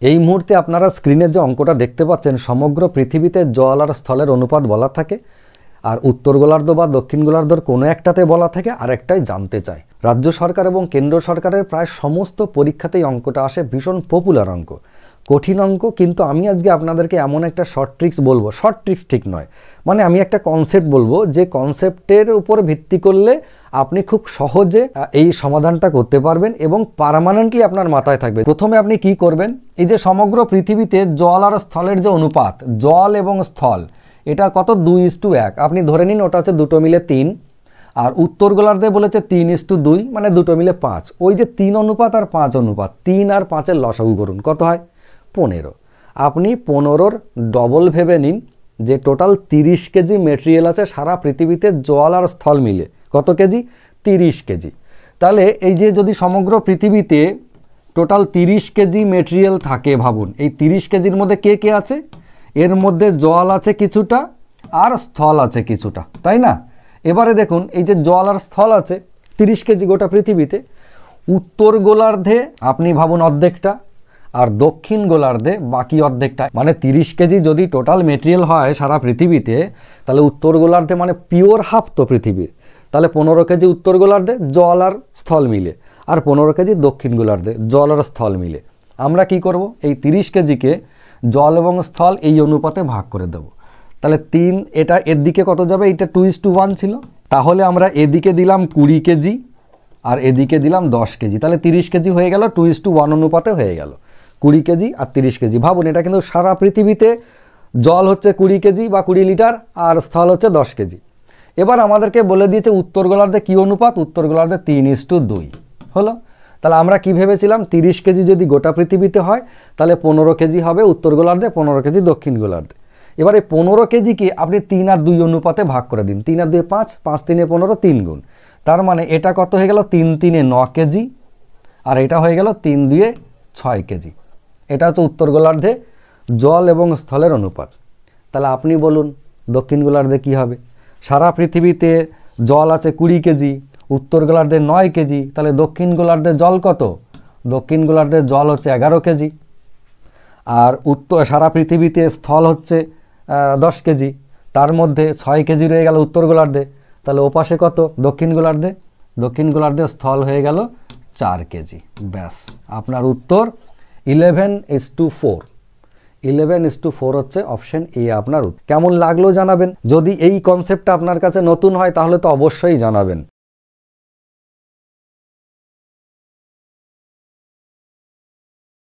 এই মুহূর্তে আপনারা স্ক্রিনে যে অঙ্কটা দেখতে পাচ্ছেন, সমগ্র পৃথিবীতে জল আর স্থলের অনুপাত বলা থাকে, আর উত্তর গোলার্ধ বা দক্ষিণ গোলার্ধর কোনো একটাতে বলা থাকে, আরেকটাই জানতে চায়। রাজ্য সরকার এবং কেন্দ্র সরকারের প্রায় সমস্ত পরীক্ষাতেই অঙ্কটা আসে, ভীষণ পপুলার অঙ্ক, কঠিন অঙ্ক। কিন্তু আমি আজকে আপনাদেরকে এমন একটা শর্ট ট্রিক্স বলবো, শর্ট ট্রিক্স ঠিক নয়, মানে আমি একটা কনসেপ্ট বলবো, যে কনসেপ্টের উপর ভিত্তি করলে আপনি খুব সহজে এই সমাধানটা করতে পারবেন এবং পার্মানেন্টলি আপনার মাথায় থাকবে। প্রথমে আপনি কি করবেন, এই যে সমগ্র পৃথিবীতে জল আর স্থলের যে অনুপাত, জল এবং স্থল, এটা কত 2:1, আপনি ধরে নিন ওটা হচ্ছে দুটো মিলে 3, আর উত্তর গোলার্ধে বলেছে 3:2, মানে দুটো মিলে 5। ওই যে 3 অনুপাত আর 5 অনুপাত, 3 আর 5-এর লসাগু করুন, কত হয়? 15। আপনি 15-র ডবল ভেবে নিন যে টোটাল 30 কেজি মেটেরিয়াল আছে সারা পৃথিবীতে জল আর স্থল মিলে। কত কেজি? 30 কেজি। তাহলে এই যে যদি সমগ্র পৃথিবীতে টোটাল 30 কেজি মেটেরিয়াল থাকে, ভাবুন এই 30 কেজির মধ্যে কে কে আছে? এর মধ্যে জল আছে কিছুটা আর স্থল আছে কিছুটা, তাই না? এবারে দেখুন, এই যে জল আর স্থল আছে 30 কেজি গোটা পৃথিবীতে, উত্তর গোলার্ধে আপনি ভাবুন অর্ধেকটা, আর দক্ষিণ গোলার্ধে বাকি অর্ধেকটা। মানে 30 কেজি যদি টোটাল মেটেরিয়াল হয় সারা পৃথিবীতে, তাহলে উত্তর গোলার্ধে মানে পিওর হাফ তো পৃথিবীর, তাহলে 15 কেজি উত্তর গোলার্ধে জল আর স্থল মিলে, আর 15 কেজি দক্ষিণ গোলার্ধে জল আর স্থল মিলে। আমরা কি করব, এই 30 কেজিকে জল এবং স্থল এই অনুপাতে ভাগ করে দেব। তাহলে 3, এটা এর দিকে কত যাবে? এটা 2:1 ছিল, তাহলে আমরা এদিকে দিলাম 20 কেজি আর এদিকে দিলাম 10 কেজি, তাহলে 30 কেজি হয়ে গেল, 2:1 অনুপাতে হয়ে গেল 20 কেজি আর 30 কেজি। ভাবুন, এটা কিন্তু সারা পৃথিবীতে জল হচ্ছে 20 কেজি বা 20 লিটার আর স্থল হচ্ছে 10 কেজি। এবার আমাদেরকে বলে দিয়েছে উত্তর গোলার্ধে কী অনুপাত? উত্তর গোলার্ধে 3:2 হলো। তাহলে আমরা কি ভেবেছিলাম, 30 কেজি যদি গোটা পৃথিবীতে হয় তাহলে 15 কেজি হবে উত্তর গোলার্ধে, 15 কেজি দক্ষিণ গোলার্ধে। এবার এই 15 কেজিকে আপনি 3 আর 2 অনুপাতে ভাগ করে দিন। 3 আর 2 5, 5 3 15, 3 গুণ। তার মানে এটা কত হয়ে গেল? 3 3 9 কেজি, আর এটা হয়ে গেল 3 2 6 কেজি। এটা হচ্ছে উত্তর গোলার্ধে জল এবং স্থলের অনুপাত। তাহলে আপনি বলুন দক্ষিণ গোলার্ধে কী হবে? সারা পৃথিবীতে জল আছে 20 কেজি, উত্তর গোলার্ধে 9 কেজি, তাহলে দক্ষিণ গোলার্ধে জল কত? দক্ষিণ গোলার্ধে জল হচ্ছে 11 কেজি, আর সারা পৃথিবীতে স্থল হচ্ছে 10 কেজি, তার মধ্যে 6 কেজি রয়ে গেল উত্তর গোলার্ধে, তাহলে ওপাশে কত? দক্ষিণ গোলার্ধে, দক্ষিণ গোলার্ধে স্থল হয়ে গেল 4 কেজি। ব্যাস, আপনার উত্তর 11:4। 11:4 হচ্ছে অপশন এ আপনার উত্তর। কেমন লাগলো জানাবেন। যদি এই কনসেপ্টটা আপনার কাছে নতুন হয় তাহলে তো অবশ্যই জানাবেন।